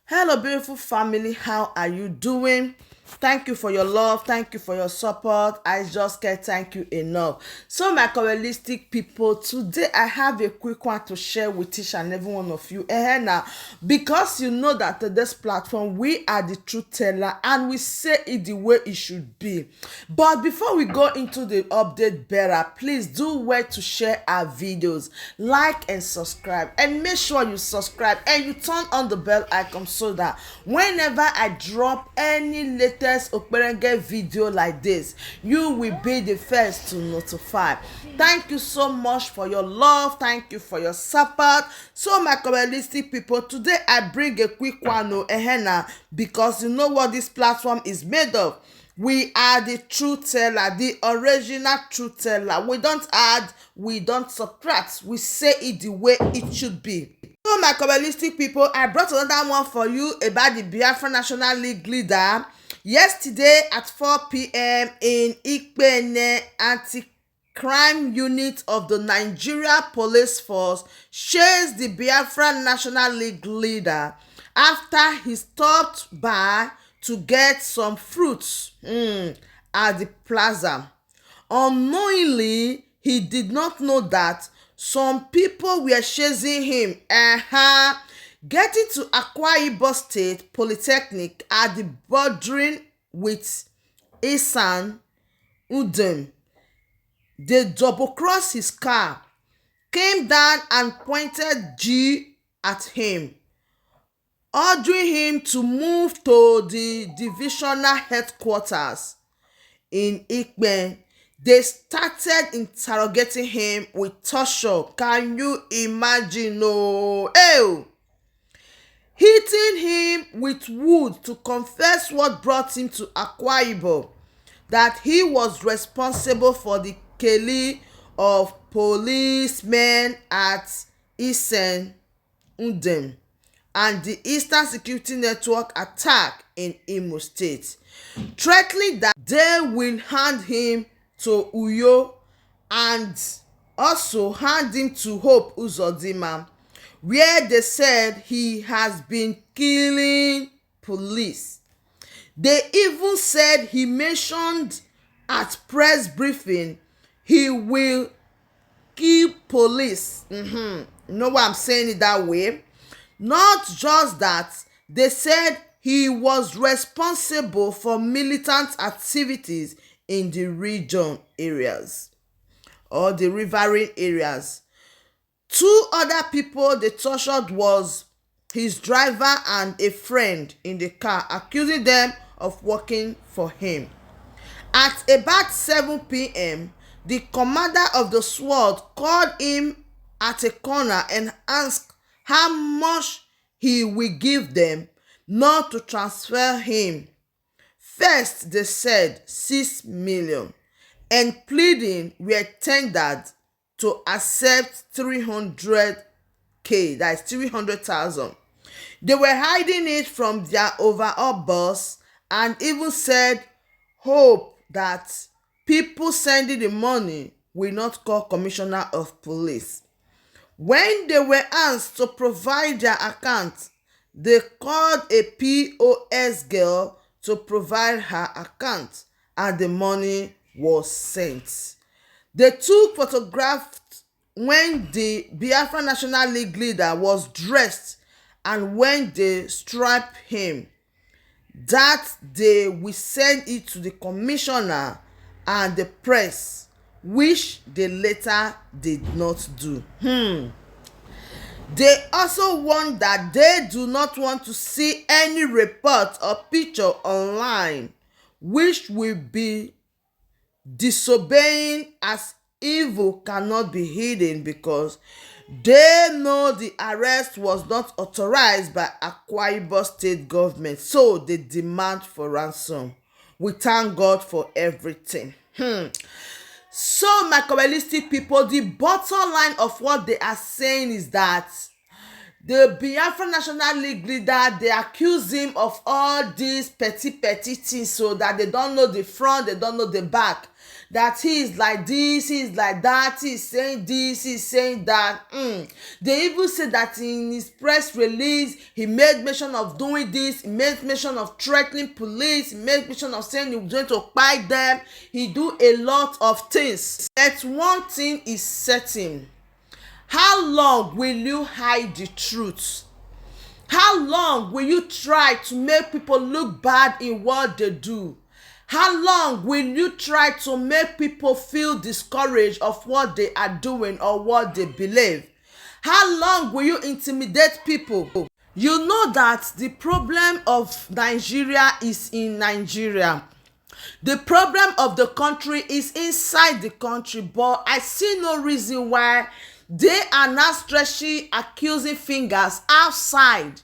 Hello, beautiful family. How are you doing? Thank you for your love. Thank you for your support. I just can't thank you enough. So, my realistic people, today I have a quick one to share with each and every one of you. Now, because you know that this platform, we are the truth teller and we say it the way it should be. But before we go into the update bearer, please do well to share our videos, like and subscribe, and make sure you subscribe and you turn on the bell icon so that whenever I drop any latest Okperenge video like this, you will be the first to notify. Thank you so much for your love. Thank you for your support. So my realistic people, today I bring a quick one because you know what this platform is made of. We are the truth teller, the original truth teller. We don't add, we don't subtract. We say it the way it should be. So my realistic people, I brought another one for you about the Biafra National League leader. Yesterday at 4 p.m. in Ikpene anti-crime unit of the Nigeria Police Force chased the Biafra National League leader after he stopped by to get some fruits at the plaza. Unknowingly, he did not know that some people were chasing him. Getting to Akwa Ibom State Polytechnic at the bordering with Isan Udem, they double-crossed his car, came down and pointed G at him, ordering him to move to the divisional headquarters in Ikpen. They started interrogating him with torture. Can you imagine? Hitting him with wood to confess what brought him to Akwa Ibom, that he was responsible for the killing of policemen at Isen Udem and the Eastern Security Network attack in Imo State, threatening that they will hand him to Uyo and also hand him to Hope Uzodinma, where they said he has been killing police. They even said he mentioned at press briefing he will kill police. You know why I'm saying it that way? Not just that, they said he was responsible for militant activities in the region areas or the riverine areas. Two other people they tortured was his driver and a friend in the car, accusing them of working for him. At about 7 p.m., the commander of the SWAT called him at a corner and asked how much he will give them not to transfer him. First, they said 6 million, and pleading were tendered to accept 300K, that is 300,000. They were hiding it from their overall boss and even said hope that people sending the money will not call commissioner of police. When they were asked to provide their account, they called a POS girl to provide her account and the money was sent. They took photographs when the Biafra National League leader was dressed and when they striped him. That they will send it to the commissioner and the press, which they later did not do. They also warned that they do not want to see any report or picture online which will be disobeying, as evil cannot be hidden, because they know the arrest was not authorized by Akwa Ibom state government, so they demand for ransom. We thank God for everything. So my realistic people, the bottom line of what they are saying is that the Biafra National League leader, they accuse him of all these petty things, so that they don't know the front, they don't know the back. that he is like this, he is like that, he is saying this, he is saying that. They even say that in his press release, he made mention of doing this, he made mention of threatening police, he made mention of saying he was going to buy them. He do a lot of things. But one thing is certain. How long will you hide the truth? How long will you try to make people look bad in what they do? How long will you try to make people feel discouraged of what they are doing or what they believe? How long will you intimidate people? You know that the problem of Nigeria is in Nigeria. The problem of the country is inside the country, but I see no reason why they are now stretching accusing fingers outside.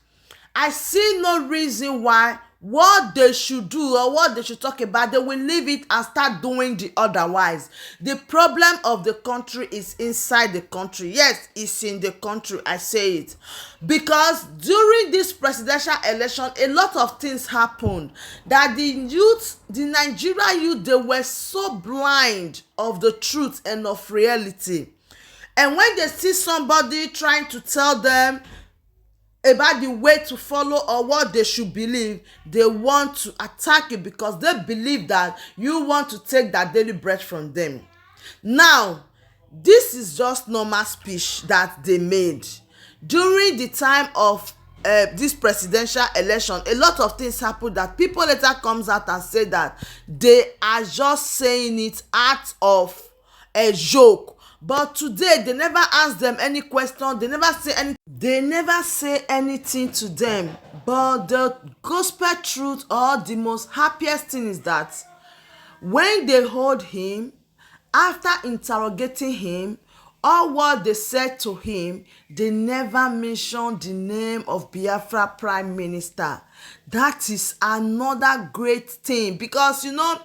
I see no reason why what they should do or what they should talk about, they will leave it and start doing the otherwise. The problem of the country is inside the country. Yes, it's in the country, I say it. Because during this presidential election, a lot of things happened that the Nigeria youth, they were so blind of the truth and of reality. And when they see somebody trying to tell them about the way to follow or what they should believe, they want to attack you because they believe that you want to take that daily bread from them. Now, this is just normal speech that they made. During the time of this presidential election, a lot of things happened that people later comes out and say that they are just saying it out of a joke. But today, they never ask them any question. They never say anything to them. But the gospel truth or the most happiest thing is that when they hold him, after interrogating him, all what they said to him, they never mentioned the name of Biafra Prime Minister. That is another great thing because, a lot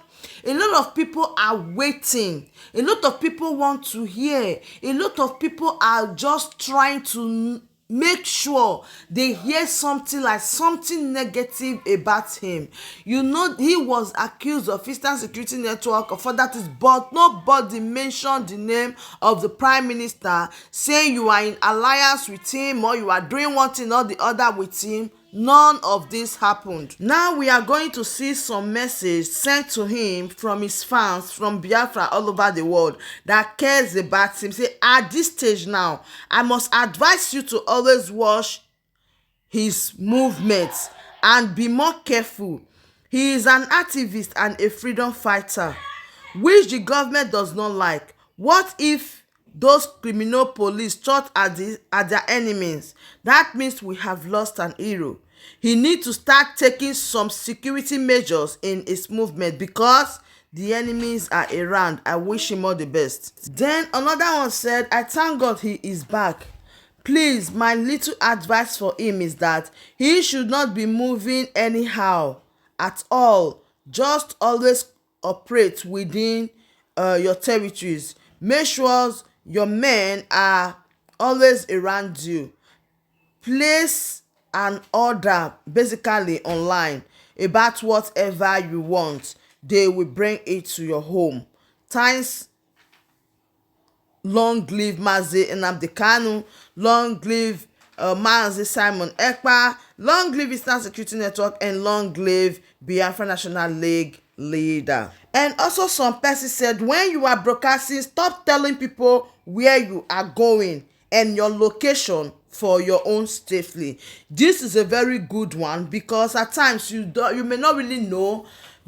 of people are waiting. A lot of people want to hear. A lot of people are just trying to make sure they hear something like something negative about him. He was accused of Eastern Security Network of other things, but nobody mentioned the name of the Prime Minister, saying you are in alliance with him or you are doing one thing or the other with him. None of this happened. Now we are going to see some message sent to him from his fans from Biafra all over the world that cares about him. Say, at this stage now, I must advise you to always watch his movements and be more careful. He is an activist and a freedom fighter, which the government does not like. What if those criminal police shot at their enemies? That means we have lost an hero. He needs to start taking some security measures in his movement because the enemies are around. I wish him all the best. Then another one said, I thank God he is back. Please, my little advice for him is that he should not be moving anyhow at all. Just always operate within your territories. Make sure your men are always around you. Place an order basically online about whatever you want. They will bring it to your home. Thanks. Long live Mazi Nnamdi Kanu. Long live Mazi Simon Ekpa. Long live Eastern Security Network, and long live Biafra National League leader. And also some person said, when you are broadcasting, stop telling people where you are going and your location for your own safety. This is a very good one because at times you may not really know.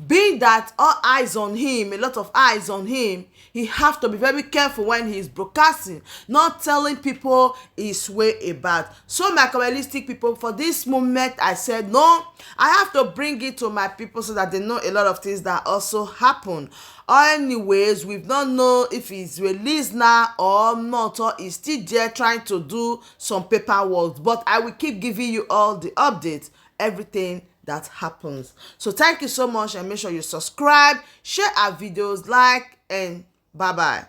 Being that all eyes on him, a lot of eyes on him, he have to be very careful when he is broadcasting, not telling people his way about. So my capitalistic people, for this moment, I said, no, I have to bring it to my people so that they know a lot of things that also happen. Anyways, we don't know if he's released now or not, or he's still there trying to do some paperwork. But I will keep giving you all the updates, everything that happens. So thank you so much, and make sure you subscribe, share our videos, like, and bye bye.